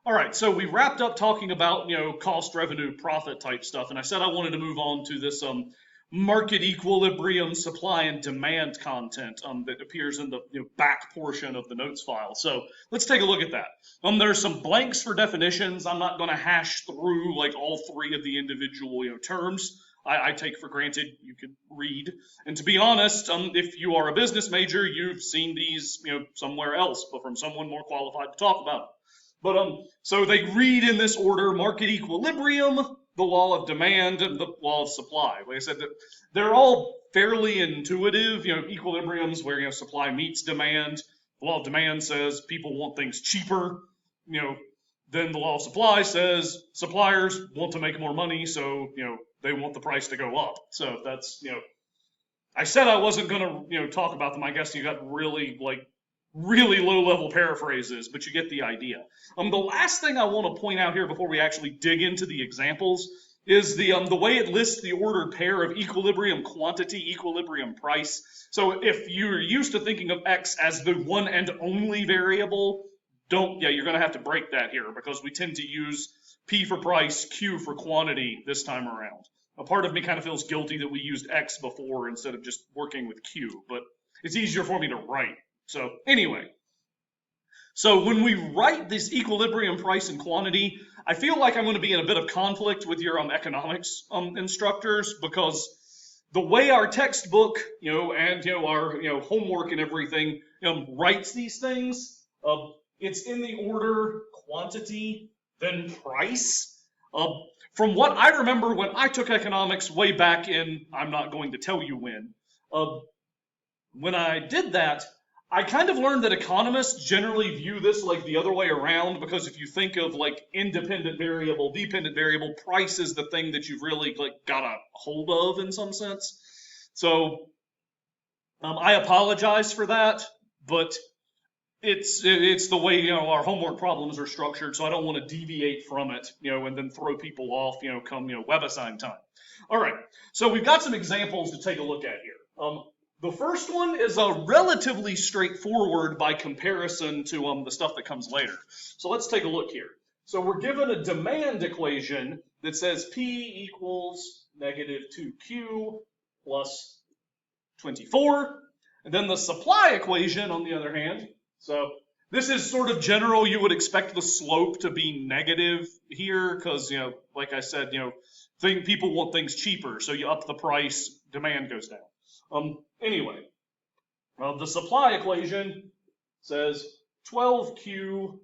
All right, so we wrapped up talking about, cost, revenue, profit type stuff, and I said I wanted to move on to this market equilibrium, supply and demand content that appears in the back portion of the notes file. So let's take a look at that. There's some blanks for definitions. I'm not going to hash through like all three of the individual terms. I take for granted you could read. And to be honest, if you are a business major, you've seen these somewhere else, but from someone more qualified to talk about them. But so they read in this order: market equilibrium, the law of demand, and the law of supply. Like I said, they're all fairly intuitive. Equilibriums where supply meets demand. The law of demand says people want things cheaper. Then the law of supply says suppliers want to make more money, so they want the price to go up. So that's I said I wasn't gonna talk about them. I guess you got really low-level paraphrases, but you get the idea. The last thing I want to point out here before we actually dig into the examples is the way it lists the ordered pair of equilibrium quantity, equilibrium price. So if you're used to thinking of X as the one and only variable, you're going to have to break that here because we tend to use P for price, Q for quantity this time around. A part of me kind of feels guilty that we used X before instead of just working with Q, but it's easier for me to write. So anyway, so when we write this equilibrium price and quantity, I feel like I'm going to be in a bit of conflict with your economics instructors, because the way our textbook, and our homework and everything writes these things, it's in the order quantity then price. From what I remember when I took economics way back in, I'm not going to tell you when I did that, I kind of learned that economists generally view this like the other way around, because if you think of like independent variable, dependent variable, price is the thing that you've really got a hold of in some sense. So I apologize for that, but it's the way our homework problems are structured, so I don't want to deviate from it, and then throw people off, come web assign time. All right, so we've got some examples to take a look at here. The first one is relatively straightforward by comparison to the stuff that comes later. So let's take a look here. So we're given a demand equation that says P equals negative 2Q plus 24. And then the supply equation, on the other hand, so this is sort of general. You would expect the slope to be negative here because, like I said, people want things cheaper. So you up the price, demand goes down. Anyway, the supply equation says 12Q,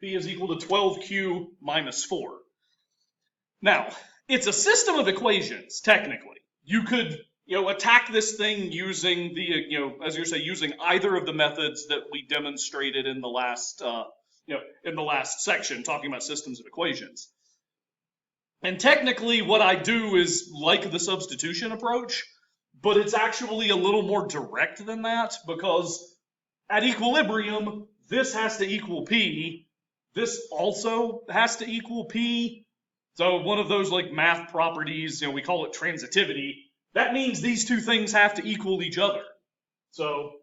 P is equal to 12Q minus 4. Now, it's a system of equations, technically. You could, attack this thing using using either of the methods that we demonstrated in the last, section, talking about systems of equations. And technically, what I do is like the substitution approach, but it's actually a little more direct than that, because at equilibrium, this has to equal P. This also has to equal P. So one of those math properties, we call it transitivity. That means these two things have to equal each other. So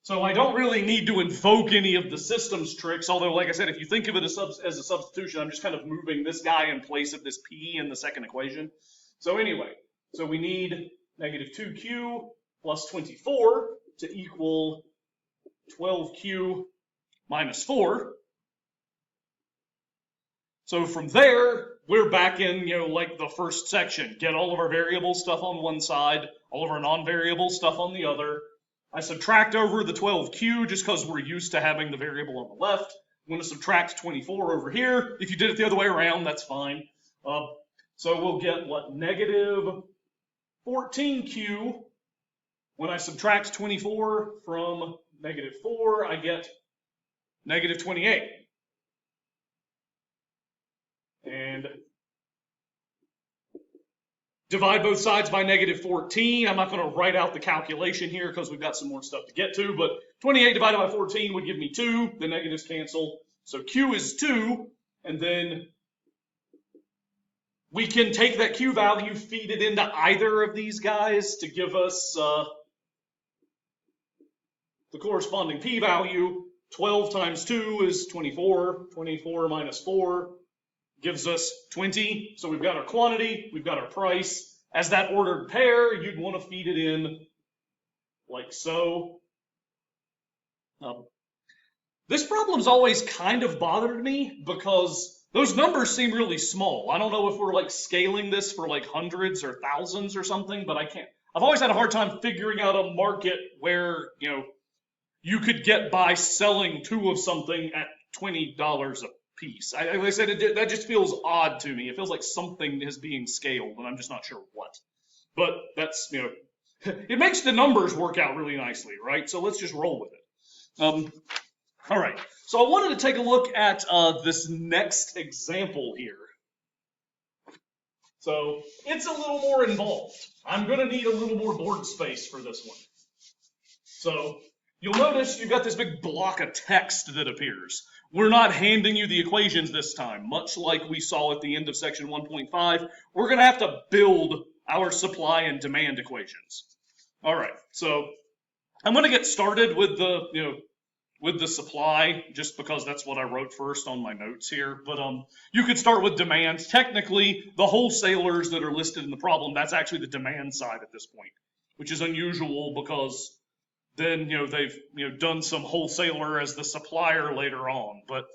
I don't really need to invoke any of the systems tricks, although, like I said, if you think of it as a substitution, I'm just kind of moving this guy in place of this P in the second equation. So anyway, so we need negative 2Q plus 24 to equal 12Q minus 4. So from there, we're back in, the first section. Get all of our variable stuff on one side, all of our non-variable stuff on the other. I subtract over the 12Q just because we're used to having the variable on the left. I'm going to subtract 24 over here. If you did it the other way around, that's fine. So we'll get, negative 14Q. When I subtract 24 from negative 4, I get negative 28. And divide both sides by negative 14. I'm not going to write out the calculation here because we've got some more stuff to get to, but 28 divided by 14 would give me 2. The negatives cancel. So Q is 2, and then we can take that Q value, feed it into either of these guys to give us the corresponding P value. 12 times 2 is 24. 24 minus 4 gives us 20. So we've got our quantity, we've got our price. As that ordered pair, you'd want to feed it in like so. This problem's always kind of bothered me because those numbers seem really small. I don't know if we're like scaling this for like hundreds or thousands or something, but I've always had a hard time figuring out a market where, you could get by selling 2 of something at $20 a piece. Like I said, that just feels odd to me. It feels like something is being scaled, and I'm just not sure what. But that's, it makes the numbers work out really nicely, right? So let's just roll with it. All right, so I wanted to take a look at this next example here. So it's a little more involved. I'm going to need a little more board space for this one. So you'll notice you've got this big block of text that appears. We're not handing you the equations this time, much like we saw at the end of section 1.5. We're going to have to build our supply and demand equations. All right, so I'm going to get started with the supply, just because that's what I wrote first on my notes here. But you could start with demand. Technically, the wholesalers that are listed in the problem, that's actually the demand side at this point, which is unusual because then they've done some wholesaler as the supplier later on. But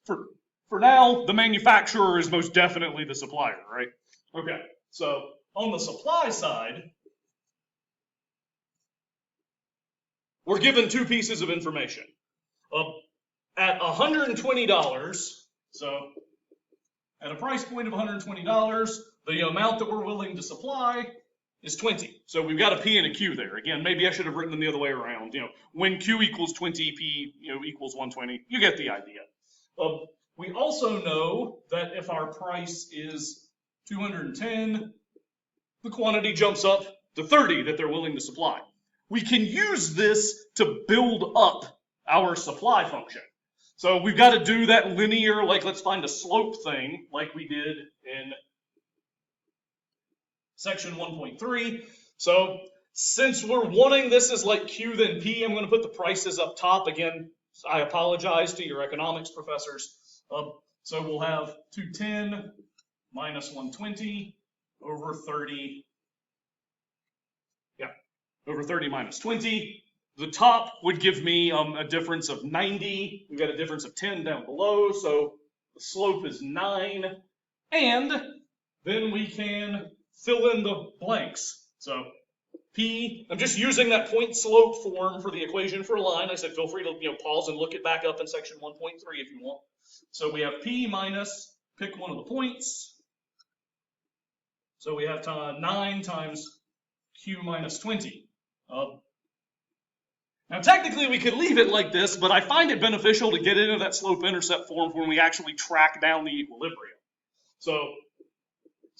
for now, the manufacturer is most definitely the supplier, right? Okay, so on the supply side, we're given 2 pieces of information. At $120, so at a price point of $120, the amount that we're willing to supply is 20. So we've got a P and a Q there. Again, maybe I should have written them the other way around. When Q equals 20, P equals 120. You get the idea. We also know that if our price is 210, the quantity jumps up to 30 that they're willing to supply. We can use this to build up our supply function. So we've got to do that linear, let's find a slope thing, like we did in section 1.3. So since we're wanting this as like Q then P, I'm going to put the prices up top. Again, I apologize to your economics professors. So we'll have 210 minus 120 over 30. Yeah, over 30 minus 20. The top would give me a difference of 90. We've got a difference of 10 down below, so the slope is 9. And then we can fill in the blanks. So P, I'm just using that point slope form for the equation for a line. I said feel free to pause and look it back up in section 1.3 if you want. So we have P minus, pick one of the points. So we have 9 times Q minus 20. Now, technically, we could leave it like this, but I find it beneficial to get into that slope-intercept form when we actually track down the equilibrium. So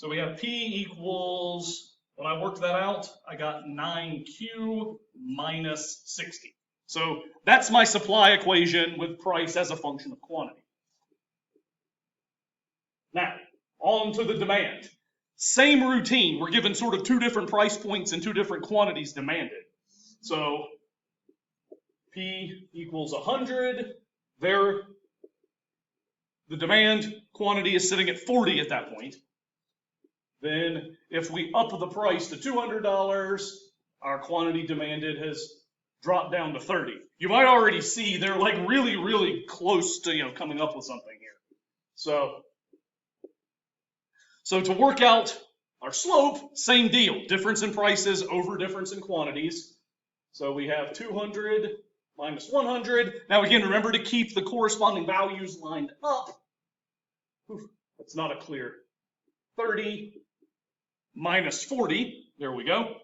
we have P equals, when I worked that out, I got 9Q minus 60. So that's my supply equation with price as a function of quantity. Now, on to the demand. Same routine. We're given sort of 2 different price points and 2 different quantities demanded. So P equals 100. There, the demand quantity is sitting at 40 at that point. Then if we up the price to $200, our quantity demanded has dropped down to 30. You might already see they're like really, really close to coming up with something here. So to work out our slope, same deal. Difference in prices over difference in quantities. So we have 200 minus 100. Now again, remember to keep the corresponding values lined up. That's not a clear. 30 minus 40. There we go.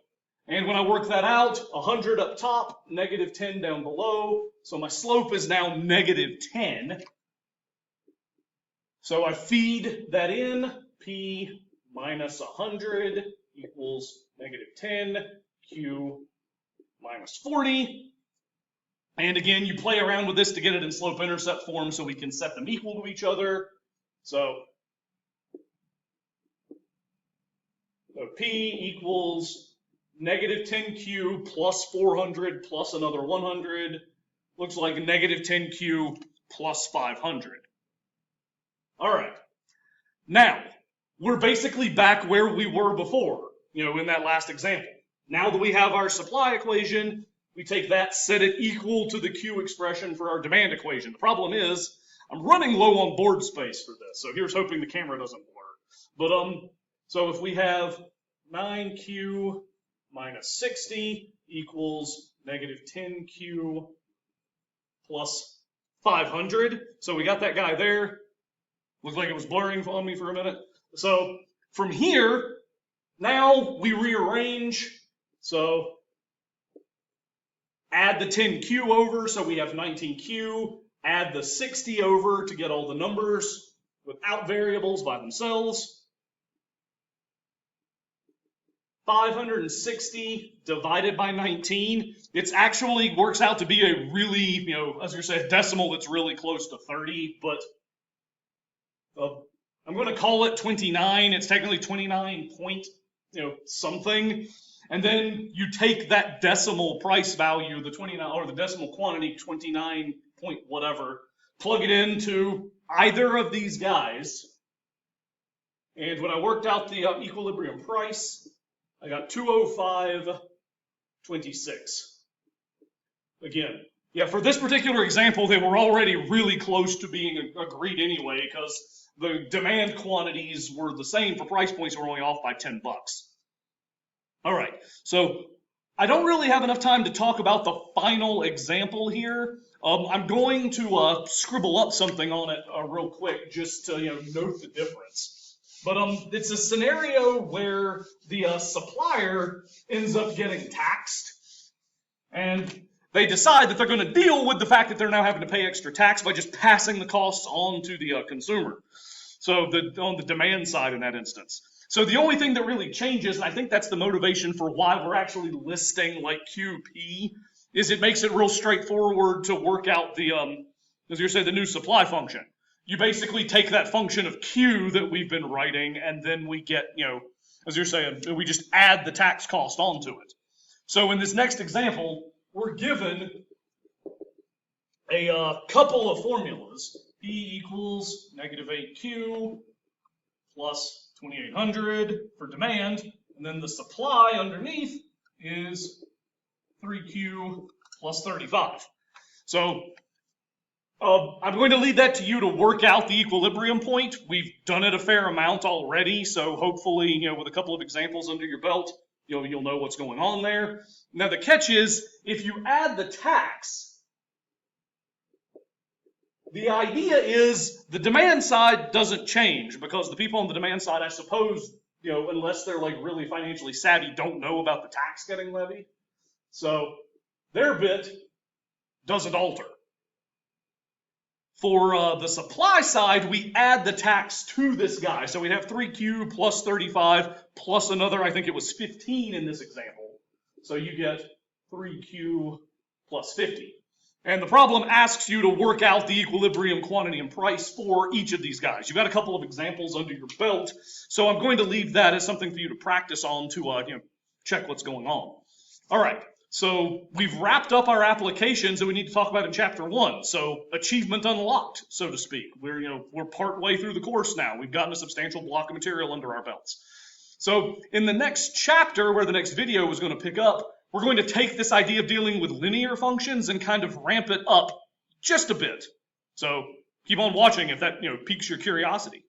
And when I work that out, 100 up top, negative 10 down below. So my slope is now negative 10. So I feed that in. P minus 100 equals negative 10. Q minus 40. And again, you play around with this to get it in slope-intercept form so we can set them equal to each other. So P equals negative 10Q plus 400 plus another 100 looks like negative 10Q plus 500. All right. Now, we're basically back where we were before, in that last example. Now that we have our supply equation, we take that, set it equal to the Q expression for our demand equation. The problem is, I'm running low on board space for this, so here's hoping the camera doesn't blur. But, so if we have 9Q minus 60 equals negative 10Q plus 500. So we got that guy there. Looked like it was blurring on me for a minute. So from here, now we rearrange. So add the 10Q over, so we have 19Q. Add the 60 over to get all the numbers without variables by themselves. 560 divided by 19, it actually works out to be a really, as you said, decimal that's really close to 30, but I'm going to call it 29. It's technically 29 point, something. And then you take that decimal price value, the 29, or the decimal quantity, 29 point whatever, plug it into either of these guys. And when I worked out the equilibrium price, I got 205.26. Again, yeah, for this particular example, they were already really close to being agreed anyway, because the demand quantities were the same for price points, were only off by 10 bucks. All right, so I don't really have enough time to talk about the final example here. I'm going to scribble up something on it real quick, just to note the difference. But it's a scenario where the supplier ends up getting taxed, and they decide that they're going to deal with the fact that they're now having to pay extra tax by just passing the costs on to the consumer. So on the demand side in that instance. So the only thing that really changes, and I think that's the motivation for why we're actually listing like QP, is it makes it real straightforward to work out the, as you said, the new supply function. You basically take that function of Q that we've been writing, and then we get, as you're saying, we just add the tax cost onto it. So in this next example, we're given a couple of formulas. P equals negative 8Q plus 2800 for demand, and then the supply underneath is 3Q plus 35. So I'm going to leave that to you to work out the equilibrium point. We've done it a fair amount already, so hopefully, with a couple of examples under your belt, you'll know what's going on there. Now the catch is, if you add the tax, the idea is the demand side doesn't change, because the people on the demand side, I suppose, unless they're like really financially savvy, don't know about the tax getting levied. So their bit doesn't alter. For the supply side, we add the tax to this guy. So we'd have 3Q plus 35 plus another, I think it was 15 in this example. So you get 3Q plus 50. And the problem asks you to work out the equilibrium quantity and price for each of these guys. You've got a couple of examples under your belt, so I'm going to leave that as something for you to practice on to check what's going on. All right. So we've wrapped up our applications that we need to talk about in chapter 1. So achievement unlocked, so to speak. We're part way through the course now. We've gotten a substantial block of material under our belts. So in the next chapter, where the next video is going to pick up, we're going to take this idea of dealing with linear functions and kind of ramp it up just a bit. So keep on watching if that piques your curiosity.